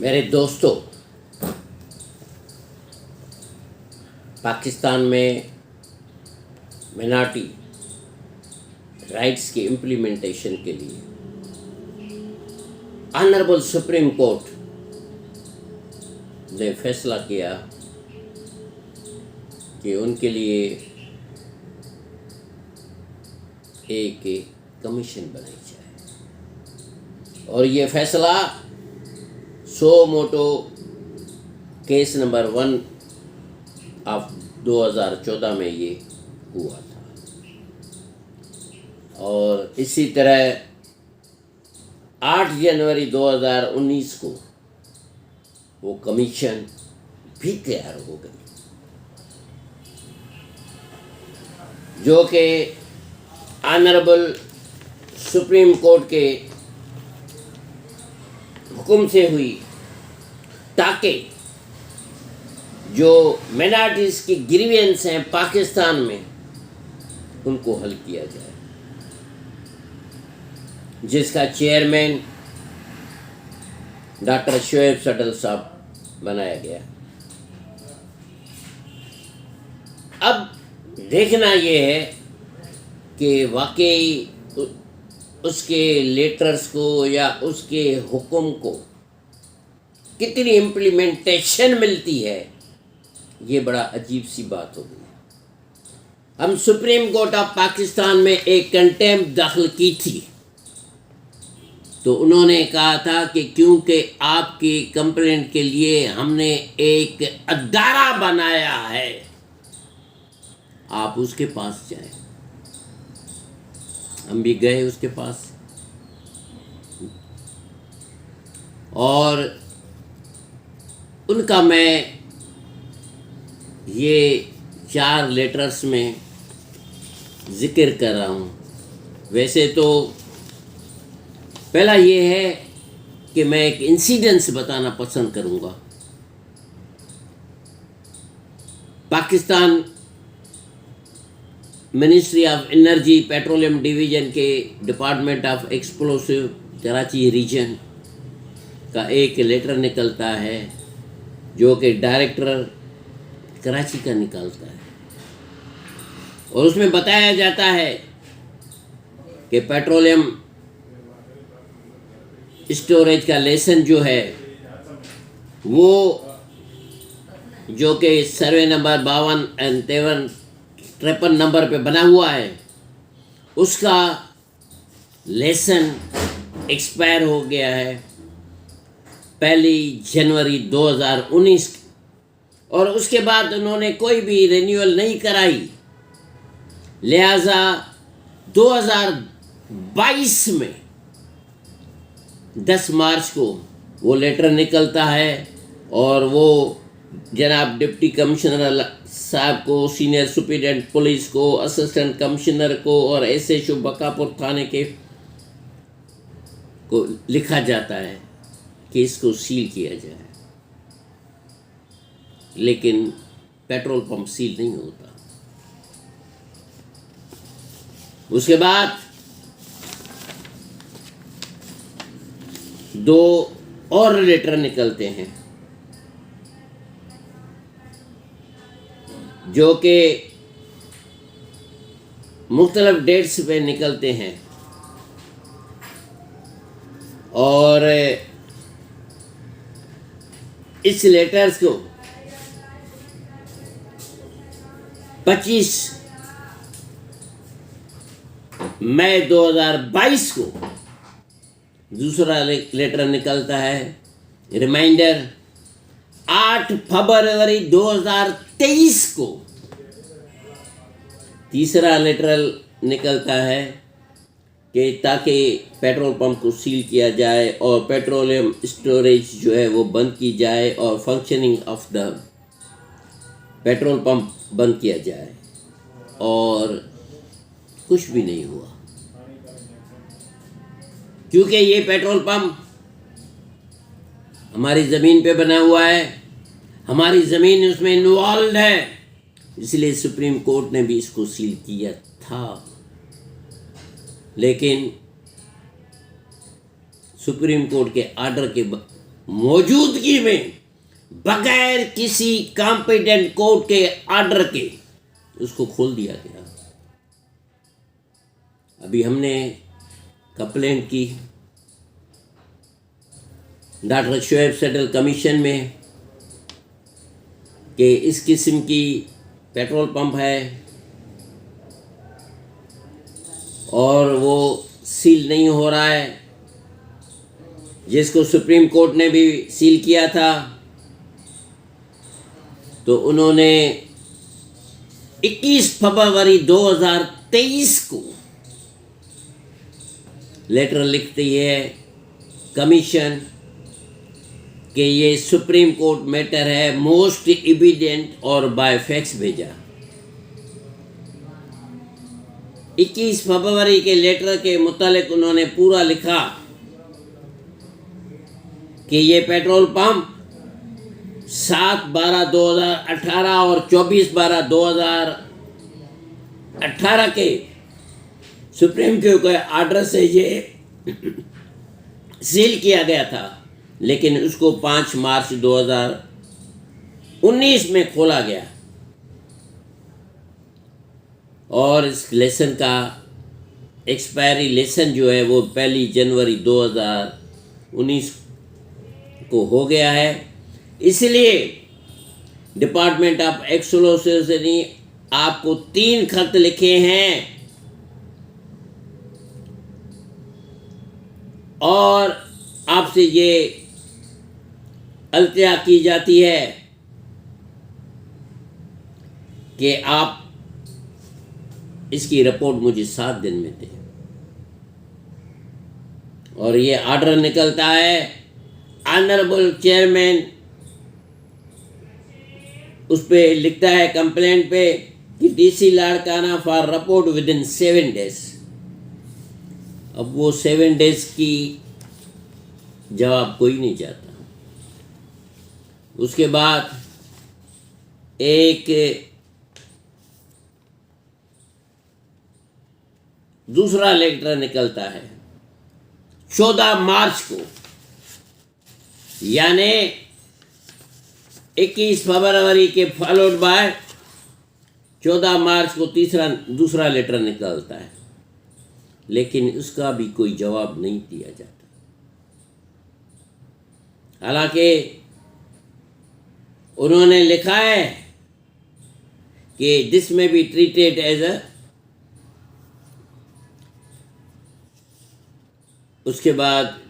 मेरे दोस्तों, पाकिस्तान में मिनार्टी राइट्स के इम्प्लीमेंटेशन के लिए ऑनरेबल सुप्रीम कोर्ट ने फैसला किया कि उनके लिए एक कमीशन बनाई जाए और ये फैसला सो मोटो केस नंबर 1 ऑफ 2014 में ये हुआ था। और इसी तरह 8 जनवरी 2019 को वो कमीशन भी तैयार हो गई, जो कि ऑनरेबल सुप्रीम कोर्ट के हुक्म से हुई, ताकि जो माइनॉरिटीज़ की ग्रीवेंस हैं पाकिस्तान में उनको हल किया जाए, जिसका चेयरमैन डॉक्टर शोएब सडल साहब बनाया गया। अब देखना ये है कि वाकई उसके लेटर्स को या उसके हुक्म को कितनी इम्प्लीमेंटेशन मिलती है। ये बड़ा अजीब सी बात हो गई। हम सुप्रीम कोर्ट ऑफ पाकिस्तान में एक कंटेम्प्ट दाखिल की थी, तो उन्होंने कहा था कि क्योंकि आपकी कंप्लेंट के लिए हमने एक अदारा बनाया है, आप उसके पास जाएं। हम भी गए उसके पास और उनका मैं ये 4 लेटर्स में ज़िक्र कर रहा हूँ। वैसे तो पहला ये है कि मैं एक इंसिडेंस बताना पसंद करूँगा। Pakistan ministry of energy petroleum division के department of explosive Karachi region का एक लेटर निकलता है, जो कि डायरेक्टर कराची का निकलता है, और उसमें बताया जाता है कि पेट्रोलियम स्टोरेज का लेसन जो है वो, जो कि सर्वे नंबर 52 एंड 53 नंबर पे बना हुआ है, उसका लेसन एक्सपायर हो गया है 1 जनवरी 2019, और उसके बाद उन्होंने कोई भी रिन्यूअल नहीं कराई। लिहाजा 2022 में 10 मार्च को वो लेटर निकलता है, और वो जनाब डिप्टी कमिश्नर साहब को, सीनियर सुपरिटेंडेंट पुलिस को, असिस्टेंट कमिश्नर को और एसएचओ बकापुर थाने के को लिखा जाता है कि इसको सील किया जाए, लेकिन पेट्रोल पंप सील नहीं होता। उसके बाद 2 और लेटर निकलते हैं, जो कि मुख्तलिफ डेट्स पे निकलते हैं, और इस लेटर्स को 25 मई 2022 को दूसरा लेटर निकलता है। रिमाइंडर 8 फरवरी 2023 को तीसरा लेटर निकलता है कि ताकि पेट्रोल पंप को सील किया जाए और पेट्रोलियम स्टोरेज जो है वो बंद की जाए और functioning of the petrol pump बंद किया जाए, और कुछ भी नहीं हुआ, क्योंकि ये पेट्रोल पंप हमारी ज़मीन पे बना हुआ है, हमारी ज़मीन उसमें इन्वॉल्व है, इसलिए सुप्रीम कोर्ट ने भी इसको सील किया था। लेकिन सुप्रीम कोर्ट के आर्डर के मौजूदगी में बगैर किसी कॉम्पिटेंट कोर्ट के ऑर्डर के उसको खोल दिया गया। अभी हमने कंप्लेंट की डॉक्टर शोएब सेटल कमीशन में कि इस किस्म की पेट्रोल पंप है और वो सील नहीं हो रहा है, जिसको सुप्रीम कोर्ट ने भी सील किया था। तो उन्होंने 21 फरवरी 2023 को लेटर लिखती है कमीशन कि ये सुप्रीम कोर्ट मैटर है, मोस्ट एविडेंट और बाय फैक्स भेजा। 21 फरवरी के लेटर के मुतालिक उन्होंने पूरा लिखा कि ये पेट्रोल पंप 7/12/2018 और 24/12/2018 के सुप्रीम कोर्ट के ऑर्डर से ये सील किया गया था, लेकिन उसको 5 मार्च 2019 में खोला गया और इस लेसन का एक्सपायरी लेसन जो है वो 1 जनवरी 2019 को हो गया है। इसलिए डिपार्टमेंट ऑफ एक्सलोसिस ने आपको 3 खत लिखे हैं और आपसे ये अल्तिया की जाती है कि आप इसकी रिपोर्ट मुझे 7 दिन में दें। और ये ऑर्डर निकलता है ऑनरेबल चेयरमैन, उस पे लिखता है कंप्लेंट पे कि DC Larkana for report with in 7 days. अब वो 7 डेज की जवाब कोई नहीं चाहता। उसके बाद एक दूसरा लेटर निकलता है 14 मार्च को, यानी 21 फरवरी के फॉलोड बाय 14 मार्च को दूसरा लेटर निकलता है, लेकिन उसका भी कोई जवाब नहीं दिया जाता। हालांकि उन्होंने लिखा है कि दिस में बी ट्रीटेड एज अ, उसके बाद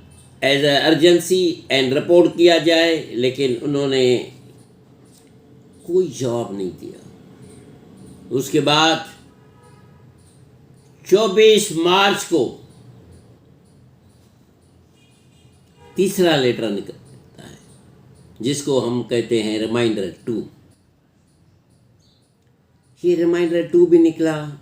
as a urgency and report किया जाए, लेकिन उन्होंने कोई जवाब नहीं दिया। उसके बाद 24 मार्च को तीसरा लेटर निकलता है जिसको हम कहते हैं रिमाइंडर 2। ये रिमाइंडर 2 भी निकला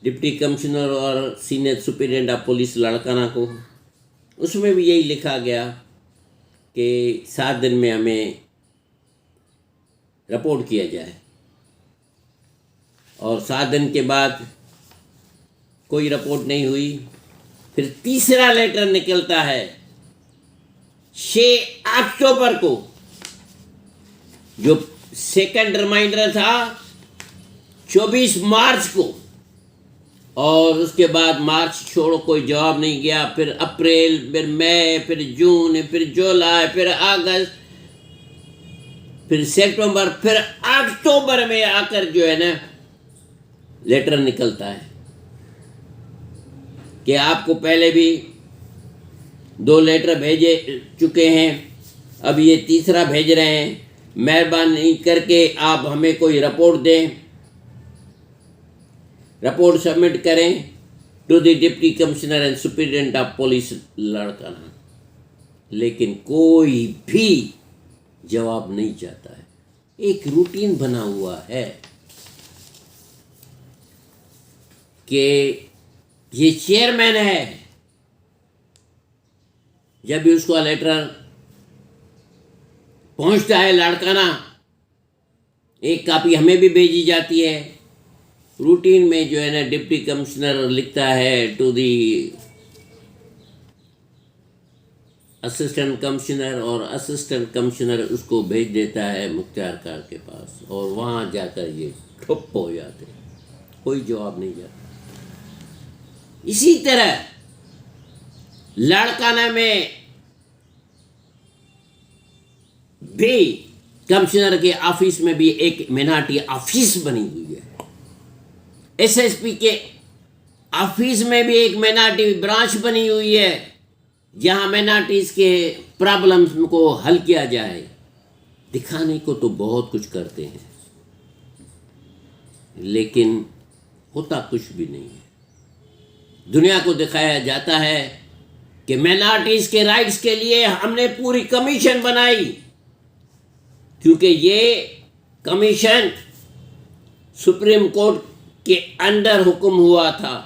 डिप्टी कमिश्नर और senior superintendent of police Larkana को। उसमें भी यही लिखा गया कि 7 दिन में हमें रिपोर्ट किया जाए, और 7 दिन के बाद कोई रिपोर्ट नहीं हुई। फिर तीसरा लेटर निकलता है 6 अक्टूबर को, जो सेकंड रिमाइंडर था 24 मार्च को, और उसके बाद मार्च छोड़ो कोई जवाब नहीं गया। फिर अप्रैल, फिर मई, फिर जून, फिर जुलाई, फिर अगस्त, फिर सितंबर, फिर अक्टूबर में आकर जो है ना लेटर निकलता है कि आपको पहले भी 2 लेटर भेजे चुके हैं, अब ये तीसरा भेज रहे हैं, मेहरबानी करके आप हमें कोई रिपोर्ट दें, रिपोर्ट सबमिट करें to the deputy commissioner and superintendent of police Larkana. लेकिन कोई भी जवाब नहीं चाहता है। एक रूटीन बना हुआ है कि ये चेयरमैन है, जब भी उसका लेटर पहुंचता है लाड़काना, एक कॉपी हमें भी भेजी जाती है। रूटीन में जो है ना डिप्टी कमिश्नर लिखता है टू दी असिस्टेंट कमिश्नर, और असिस्टेंट कमिश्नर उसको भेज देता है मुख्तार खान के पास, और वहाँ जाकर ये ठुप हो जाते, कोई जवाब नहीं जाता। इसी तरह लाड़काना में भी कमिश्नर के ऑफिस में भी एक मिनाटी ऑफिस बनी हुई है, एसएसपी के ऑफिस में भी एक मिनाटी ब्रांच बनी हुई है, जहां मिनाटीज के प्रॉब्लम्स को हल किया जाए। दिखाने को तो बहुत कुछ करते हैं, लेकिन होता कुछ भी नहीं है। दुनिया को दिखाया जाता है कि मिनाटीज के राइट्स के लिए हमने पूरी कमीशन बनाई, क्योंकि ये कमीशन सुप्रीम कोर्ट के अंडर हुक्म हुआ था,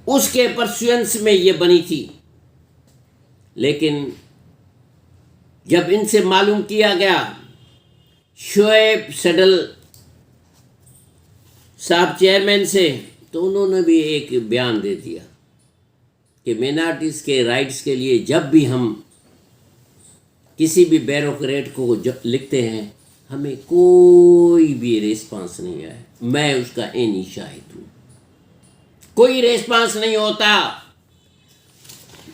उसके परस्यूएंस में ये बनी थी। लेकिन जब इनसे मालूम किया गया, शोएब सडल साहब चेयरमैन से, तो उन्होंने भी एक बयान दे दिया कि मिनार्टीज के राइट्स के लिए जब भी हम किसी भी ब्यूरोक्रेट को लिखते हैं, हमें कोई भी रिस्पांस नहीं आया। मैं उसका एनी शाहिद हूँ, कोई रिस्पांस नहीं होता।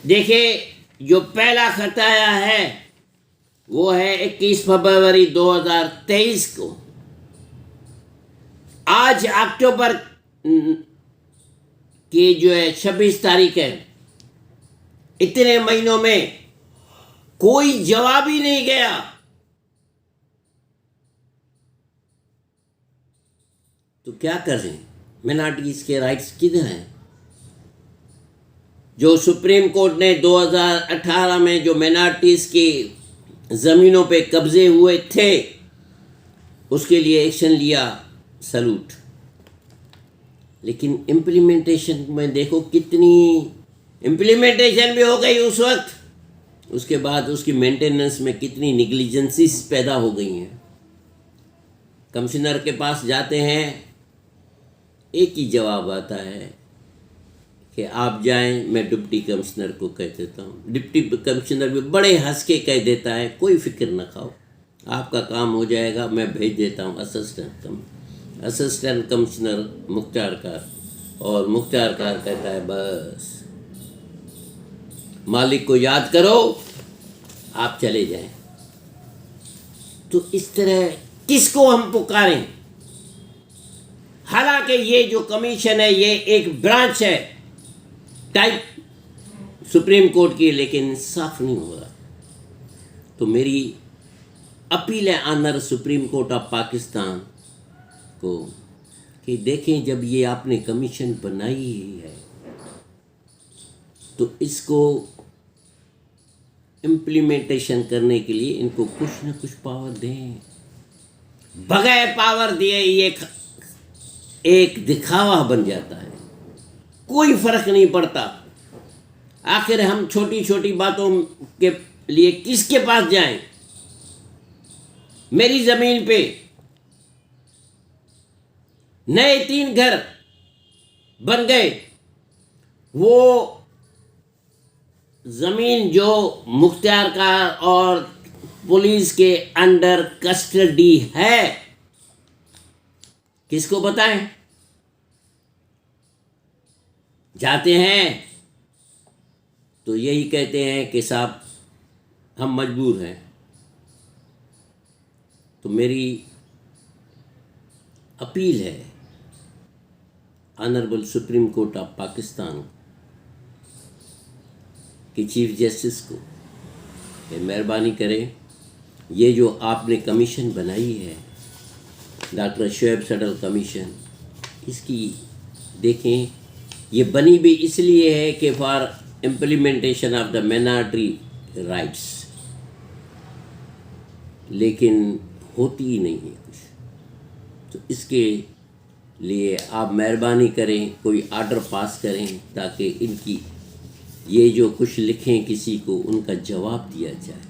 देखिए, जो पहला खत आया है वो है 21 फरवरी 2023 को। आज अक्टूबर की जो है 26 तारीख है। इतने महीनों में कोई जवाब ही नहीं गया। तो क्या करें? मिनार्टीज के राइट्स किधर हैं? जो सुप्रीम कोर्ट ने 2018 में जो मिनार्टीज की ज़मीनों पे कब्जे हुए थे, उसके लिए एक्शन लिया, सलूट। लेकिन इम्प्लीमेंटेशन में देखो, कितनी इम्प्लीमेंटेशन भी हो गई उस वक्त, उसके बाद उसकी मेंटेनेंस में कितनी निग्लिजेंसीज पैदा हो गई हैं। कमिश्नर के पास जाते हैं, एक ही जवाब आता है कि आप जाएं, मैं डिप्टी कमिश्नर को कह देता हूँ। डिप्टी कमिश्नर भी बड़े हंस के कह देता है, कोई फिक्र न खाओ, आपका काम हो जाएगा, मैं भेज देता हूँ असिस्टेंट कमिश्नर मुख्तार खान। और मुख्तार खान कहता है, बस मालिक को याद करो, आप चले जाएं। तो इस तरह किसको हम पुकारें? हालांकि ये जो कमीशन है, ये एक ब्रांच है टाइप सुप्रीम कोर्ट की, लेकिन इंसाफ नहीं हो रहा। तो मेरी अपील है honour Supreme Court of Pakistan को कि देखें, जब ये आपने कमीशन बनाई ही है तो इसको इम्प्लीमेंटेशन करने के लिए इनको कुछ न कुछ पावर दें। बगैर पावर दिए ये एक दिखावा बन जाता है, कोई फर्क नहीं पड़ता। आखिर हम छोटी छोटी बातों के लिए किसके पास जाएं? मेरी जमीन पे नए 3 घर बन गए, वो जमीन जो मुख्तार का और पुलिस के अंडर कस्टडी है, किसको बताएं? जाते हैं तो यही कहते हैं कि साहब हम मजबूर हैं। तो मेरी अपील है honourable supreme Court of Pakistan कि चीफ जस्टिस को मेहरबानी करें, ये जो आपने कमीशन बनाई है, डॉक्टर शोएब सडल कमीशन, इसकी देखें, ये बनी भी इसलिए है कि for implementation of the minority rights, लेकिन होती ही नहीं है कुछ। तो इसके लिए आप मेहरबानी करें, कोई आर्डर पास करें ताकि इनकी ये जो कुछ लिखें किसी को, उनका जवाब दिया जाए।